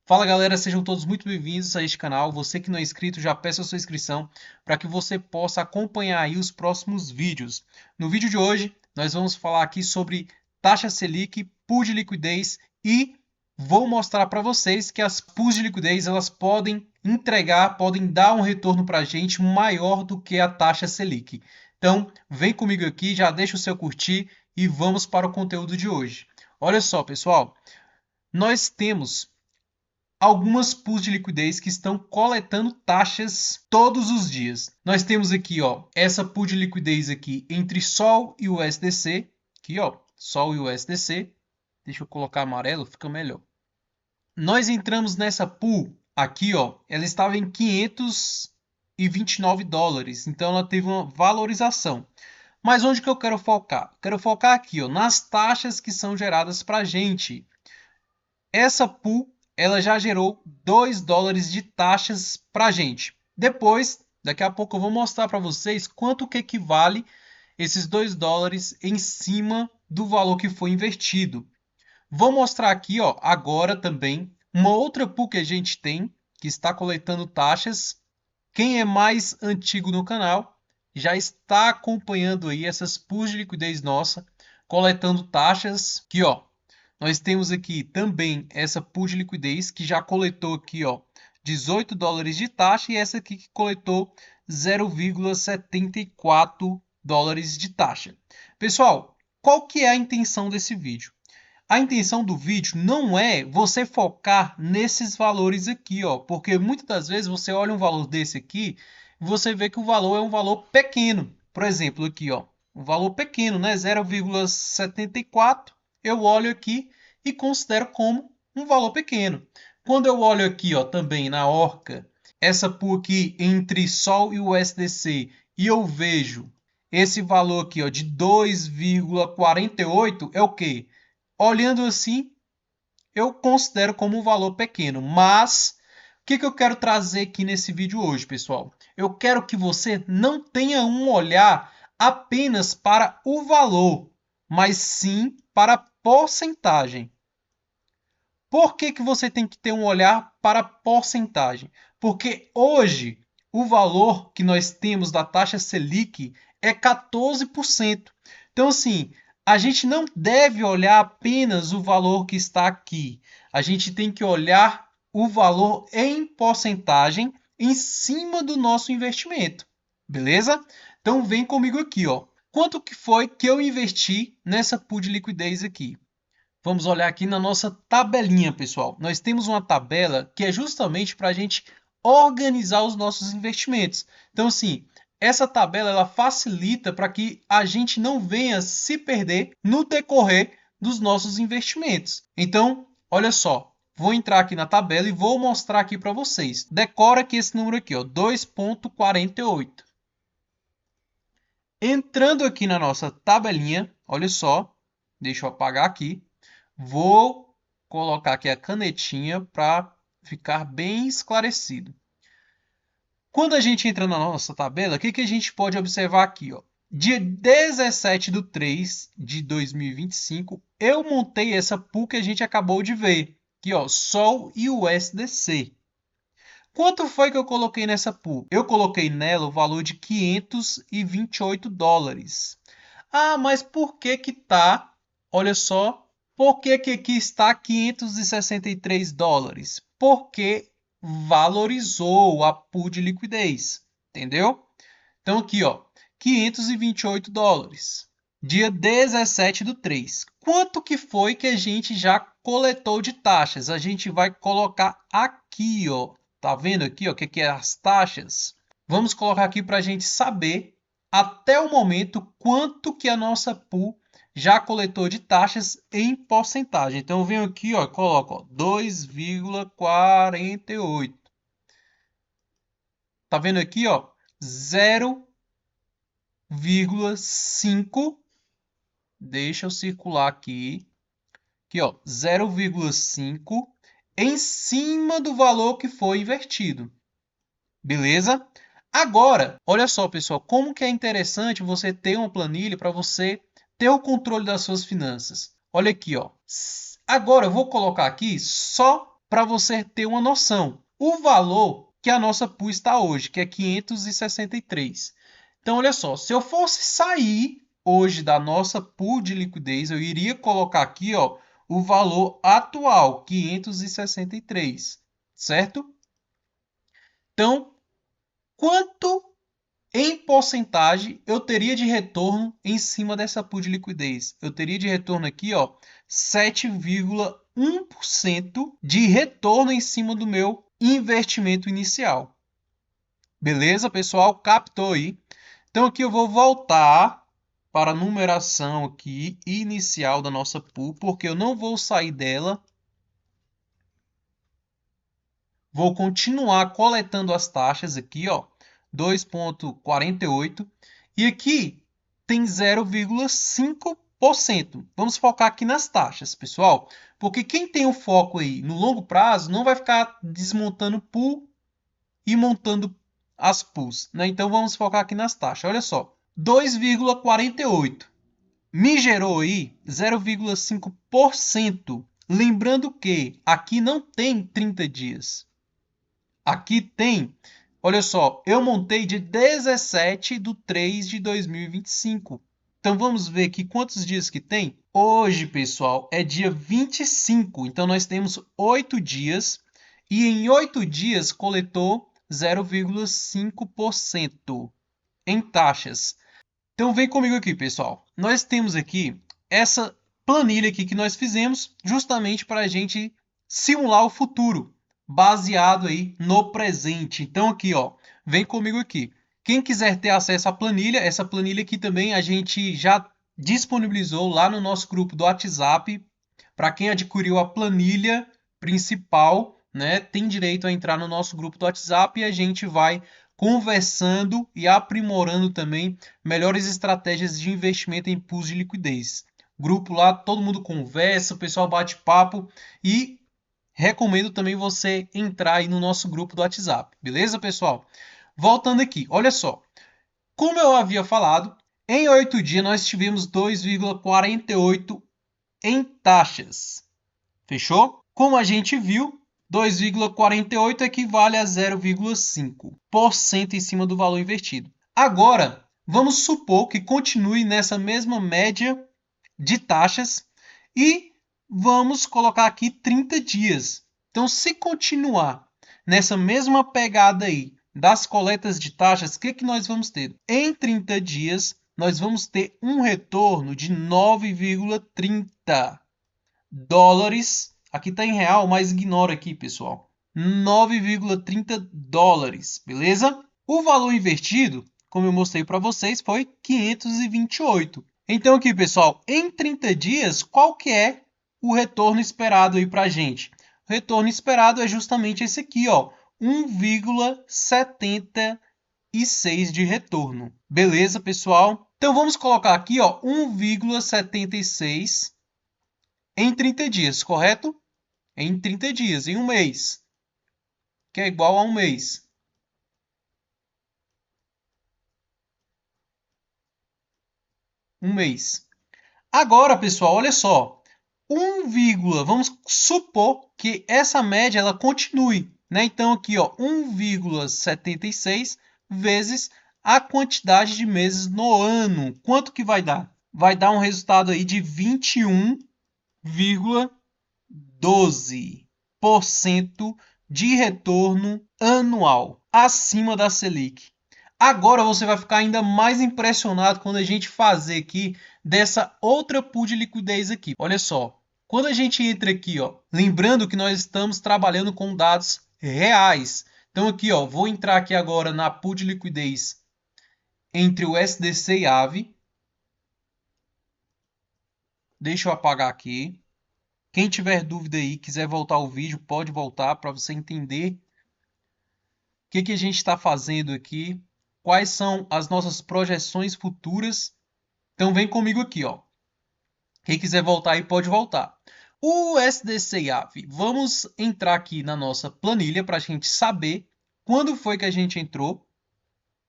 Fala galera, sejam todos muito bem-vindos a este canal. Você que não é inscrito, já peça a sua inscrição para que você possa acompanhar aí os próximos vídeos. No vídeo de hoje, nós vamos falar aqui sobre taxa Selic, pool de liquidez e vou mostrar para vocês que as pools de liquidez elas podem entregar, podem dar um retorno para a gente maior do que a taxa Selic. Então, vem comigo aqui, já deixa o seu curtir e vamos para o conteúdo de hoje. Olha só, pessoal, nós temos algumas pools de liquidez que estão coletando taxas todos os dias. Nós temos aqui, ó, essa pool de liquidez aqui entre Sol e o USDC, aqui, ó, Sol e o USDC. Deixa eu colocar amarelo, fica melhor. Nós entramos nessa pool aqui, ó, ela estava em 529 dólares, então ela teve uma valorização. Mas onde que eu quero focar? Quero focar aqui, ó, nas taxas que são geradas para a gente. Essa pool ela já gerou 2 dólares de taxas para a gente. Depois, daqui a pouco eu vou mostrar para vocês quanto que equivale esses 2 dólares em cima do valor que foi investido. Vou mostrar aqui, ó, agora também uma outra pool que a gente tem que está coletando taxas. Quem é mais antigo no canal já está acompanhando aí essas pools de liquidez nossa, coletando taxas. Aqui, ó, nós temos aqui também essa pool de liquidez que já coletou aqui, ó, 18 dólares de taxa e essa aqui que coletou 0,74 dólares de taxa. Pessoal, qual que é a intenção desse vídeo? A intenção do vídeo não é você focar nesses valores aqui, ó, porque muitas das vezes você olha um valor desse aqui e você vê que o valor é um valor pequeno. Por exemplo, aqui, ó, um valor pequeno, né, 0,74, eu olho aqui e considero como um valor pequeno. Quando eu olho aqui, ó, também na Orca, essa pool aqui entre Sol e o USDC, e eu vejo esse valor aqui, ó, de 2,48, é o quê? Olhando assim, eu considero como um valor pequeno, mas o que eu quero trazer aqui nesse vídeo hoje, pessoal? Eu quero que você não tenha um olhar apenas para o valor, mas sim para a porcentagem. Por que você tem que ter um olhar para a porcentagem? Porque hoje o valor que nós temos da taxa Selic é 14%. Então, assim, a gente não deve olhar apenas o valor que está aqui. A gente tem que olhar o valor em porcentagem em cima do nosso investimento. Beleza? Então, vem comigo aqui, ó. Quanto que foi que eu investi nessa pool de liquidez aqui? Vamos olhar aqui na nossa tabelinha, pessoal. Nós temos uma tabela que é justamente para a gente organizar os nossos investimentos. Então, assim, essa tabela ela facilita para que a gente não venha se perder no decorrer dos nossos investimentos. Então, olha só, vou entrar aqui na tabela e vou mostrar aqui para vocês. Decora aqui esse número aqui, ó, 2,48. Entrando aqui na nossa tabelinha, olha só, deixa eu apagar aqui. Vou colocar aqui a canetinha para ficar bem esclarecido. Quando a gente entra na nossa tabela, o que a gente pode observar aqui? Ó? Dia 17/3/2025, eu montei essa pool que a gente acabou de ver. Aqui, ó, Sol e USDC. Quanto foi que eu coloquei nessa pool? Eu coloquei nela o valor de 528 dólares. Ah, mas por que que tá? Olha só. Por que que aqui está 563 dólares? Porque valorizou a pool de liquidez, entendeu? Então aqui, ó, 528 dólares. Dia 17/3. Quanto que foi que a gente já coletou de taxas? A gente vai colocar aqui, ó. Tá vendo aqui, ó, o que é as taxas? Vamos colocar aqui para a gente saber até o momento quanto que a nossa pool já coletou de taxas em porcentagem. Então, eu venho aqui, ó, coloco 2,48. Tá vendo aqui, ó, 0,5. Deixa eu circular aqui. Aqui, ó, 0,5 em cima do valor que foi invertido. Beleza? Agora, olha só, pessoal, como que é interessante você ter uma planilha para você ter o controle das suas finanças. Olha aqui, ó. Agora eu vou colocar aqui só para você ter uma noção. O valor que a nossa pool está hoje, que é 563. Então, olha só, se eu fosse sair hoje da nossa pool de liquidez, eu iria colocar aqui, ó, o valor atual, 563, certo? Então, quanto em porcentagem eu teria de retorno em cima dessa pool de liquidez? Eu teria de retorno aqui, ó, 7,1% de retorno em cima do meu investimento inicial. Beleza, pessoal? Captou aí? Então aqui eu vou voltar para a numeração aqui inicial da nossa pool, porque eu não vou sair dela. Vou continuar coletando as taxas aqui, ó, 2,48. E aqui tem 0,5%. Vamos focar aqui nas taxas, pessoal, porque quem tem o foco aí no longo prazo não vai ficar desmontando pool e montando as pools, né? Então vamos focar aqui nas taxas. Olha só, 2,48 me gerou aí 0,5%. Lembrando que aqui não tem 30 dias. Aqui tem, olha só, eu montei de 17/3/2025. Então vamos ver aqui quantos dias que tem. Hoje, pessoal, é dia 25. Então nós temos 8 dias. E em 8 dias coletou 0,5% em taxas. Então vem comigo aqui, pessoal. Nós temos aqui essa planilha aqui que nós fizemos justamente para a gente simular o futuro, baseado aí no presente. Então aqui, ó, vem comigo aqui. Quem quiser ter acesso à planilha, essa planilha aqui também a gente já disponibilizou lá no nosso grupo do WhatsApp. Para quem adquiriu a planilha principal, né, tem direito a entrar no nosso grupo do WhatsApp e a gente vai conversando e aprimorando também melhores estratégias de investimento em pools de liquidez. Grupo lá, todo mundo conversa, o pessoal bate papo e recomendo também você entrar aí no nosso grupo do WhatsApp. Beleza, pessoal? Voltando aqui, olha só. Como eu havia falado, em 8 dias nós tivemos 2,48 em taxas. Fechou? Como a gente viu, 2,48 equivale a 0,5% em cima do valor investido. Agora, vamos supor que continue nessa mesma média de taxas e vamos colocar aqui 30 dias. Então, se continuar nessa mesma pegada aí das coletas de taxas, o que nós vamos ter? Em 30 dias, nós vamos ter um retorno de 9,30 dólares. Aqui está em real, mas ignora aqui, pessoal. 9,30 dólares, beleza? O valor invertido, como eu mostrei para vocês, foi 528. Então aqui, pessoal, em 30 dias, qual que é o retorno esperado aí para a gente? O retorno esperado é justamente esse aqui, ó, 1,76 de retorno. Beleza, pessoal? Então vamos colocar aqui, ó, 1,76 em 30 dias, correto? Em 30 dias, em um mês, que é igual a um mês. Um mês. Agora, pessoal, olha só. 1, vamos supor que essa média ela continue, né? Então aqui, ó, 1,76 vezes a quantidade de meses no ano. Quanto que vai dar? Vai dar um resultado aí de 21,12% de retorno anual, acima da Selic. Agora você vai ficar ainda mais impressionado quando a gente fazer aqui dessa outra pool de liquidez aqui. Olha só, quando a gente entra aqui, ó, lembrando que nós estamos trabalhando com dados reais. Então aqui, ó, vou entrar aqui agora na pool de liquidez entre o SDC e AVE. Deixa eu apagar aqui. Quem tiver dúvida aí, quiser voltar ao vídeo, pode voltar para você entender o que a gente está fazendo aqui, quais são as nossas projeções futuras. Então vem comigo aqui, ó. Quem quiser voltar aí pode voltar. O SDC e AVE, vamos entrar aqui na nossa planilha para a gente saber quando foi que a gente entrou.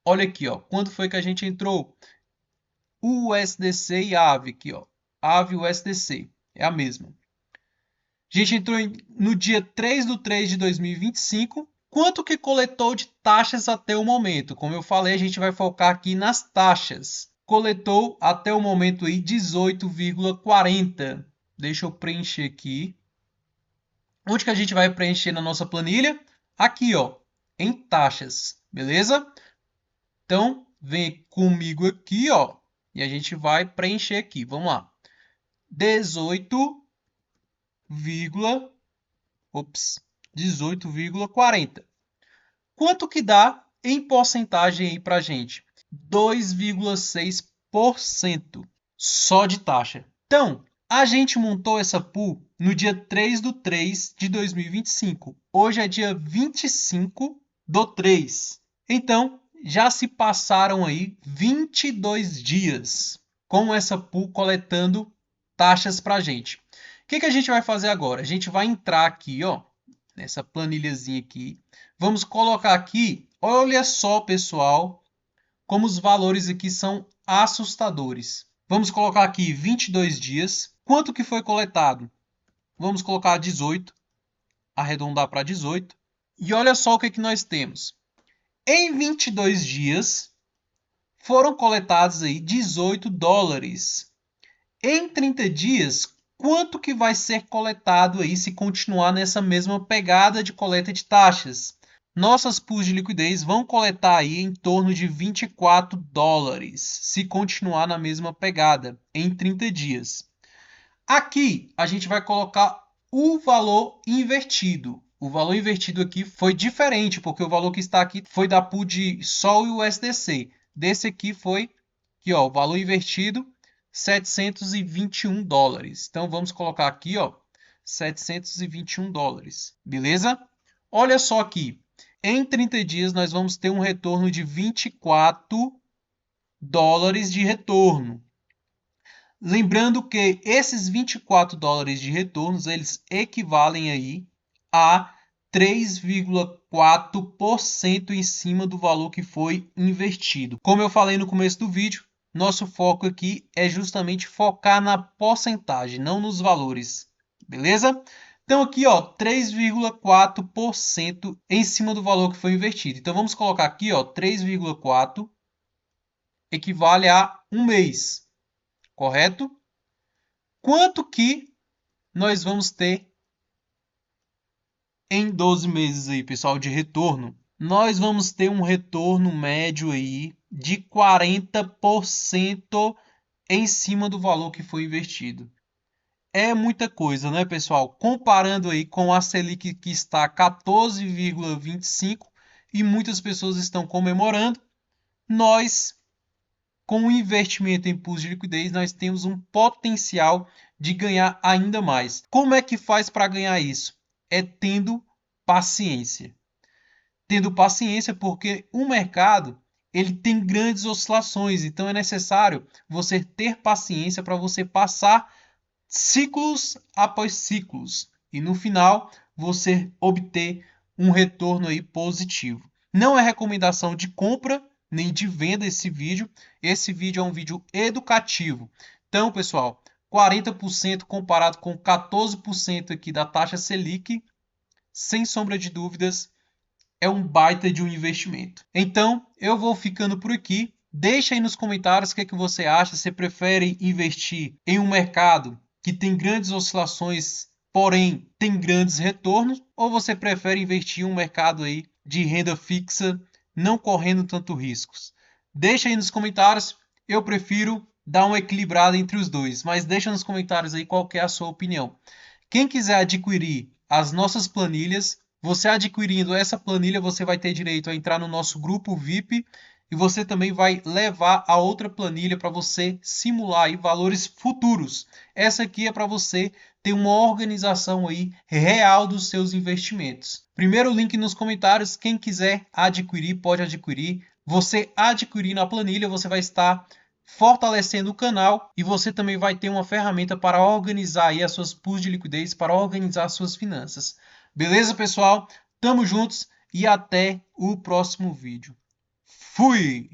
Olha aqui, ó, quando foi que a gente entrou. O USDC e a AVE aqui, ó. AVE e USDC, é a mesma. A gente entrou no dia 3/3 de 2025. Quanto que coletou de taxas até o momento? Como eu falei, a gente vai focar aqui nas taxas. Coletou até o momento aí 18,40. Deixa eu preencher aqui. Onde que a gente vai preencher na nossa planilha? Aqui, ó, em taxas, beleza? Então, vem comigo aqui, ó, e a gente vai preencher aqui. Vamos lá. 18,40. Quanto que dá em porcentagem aí pra gente? 2,6% só de taxa. Então, a gente montou essa pool no dia 3/3 de 2025. Hoje é dia 25/3. Então, já se passaram aí 22 dias com essa pool coletando taxas para a gente. O que a gente vai fazer agora? A gente vai entrar aqui, ó, nessa planilhazinha aqui. Vamos colocar aqui, olha só, pessoal, como os valores aqui são assustadores. Vamos colocar aqui 22 dias. Quanto que foi coletado? Vamos colocar 18, arredondar para 18. E olha só o que nós temos. Em 22 dias, foram coletados aí 18 dólares. Em 30 dias, quanto que vai ser coletado aí se continuar nessa mesma pegada de coleta de taxas? Nossas pools de liquidez vão coletar aí em torno de 24 dólares, se continuar na mesma pegada, em 30 dias. Aqui, a gente vai colocar o valor invertido. O valor invertido aqui foi diferente, porque o valor que está aqui foi da pool de Sol e USDC. Desse aqui foi, aqui, ó, o valor invertido, 721 dólares. Então, vamos colocar aqui, ó, 721 dólares. Beleza? Olha só aqui. Em 30 dias, nós vamos ter um retorno de 24 dólares de retorno. Lembrando que esses 24 dólares de retornos, eles equivalem aí a 3,4% em cima do valor que foi investido. Como eu falei no começo do vídeo, nosso foco aqui é justamente focar na porcentagem, não nos valores, beleza? Então aqui, ó, 3,4% em cima do valor que foi investido. Então vamos colocar aqui, ó, 3,4 equivale a um mês, correto? Quanto que nós vamos ter em 12 meses aí, pessoal, de retorno? Nós vamos ter um retorno médio aí de 40% em cima do valor que foi investido. É muita coisa, né, pessoal? Comparando aí com a Selic que está 14,25 e muitas pessoas estão comemorando, nós, com o investimento em pools de liquidez, nós temos um potencial de ganhar ainda mais. Como é que faz para ganhar isso? É tendo paciência. Tendo paciência porque o mercado ele tem grandes oscilações, então é necessário você ter paciência para você passar ciclos após ciclos e no final você obter um retorno aí positivo. Não é recomendação de compra nem de venda esse vídeo. Esse vídeo é um vídeo educativo. Então, pessoal, 40% comparado com 14% aqui da taxa Selic, sem sombra de dúvidas, é um baita de um investimento. Então, eu vou ficando por aqui. Deixa aí nos comentários o que você acha. Você prefere investir em um mercado que tem grandes oscilações, porém tem grandes retornos? Ou você prefere investir em um mercado aí de renda fixa, não correndo tanto riscos? Deixa aí nos comentários. Eu prefiro dar uma equilibrada entre os dois, mas deixa nos comentários aí qual que é a sua opinião. Quem quiser adquirir as nossas planilhas, você adquirindo essa planilha, você vai ter direito a entrar no nosso grupo VIP e você também vai levar a outra planilha para você simular aí valores futuros. Essa aqui é para você ter uma organização aí real dos seus investimentos. Primeiro link nos comentários, quem quiser adquirir, pode adquirir. Você adquirindo a planilha, você vai estar fortalecendo o canal e você também vai ter uma ferramenta para organizar aí as suas pools de liquidez, para organizar as suas finanças. Beleza, pessoal? Tamo juntos e até o próximo vídeo. Fui!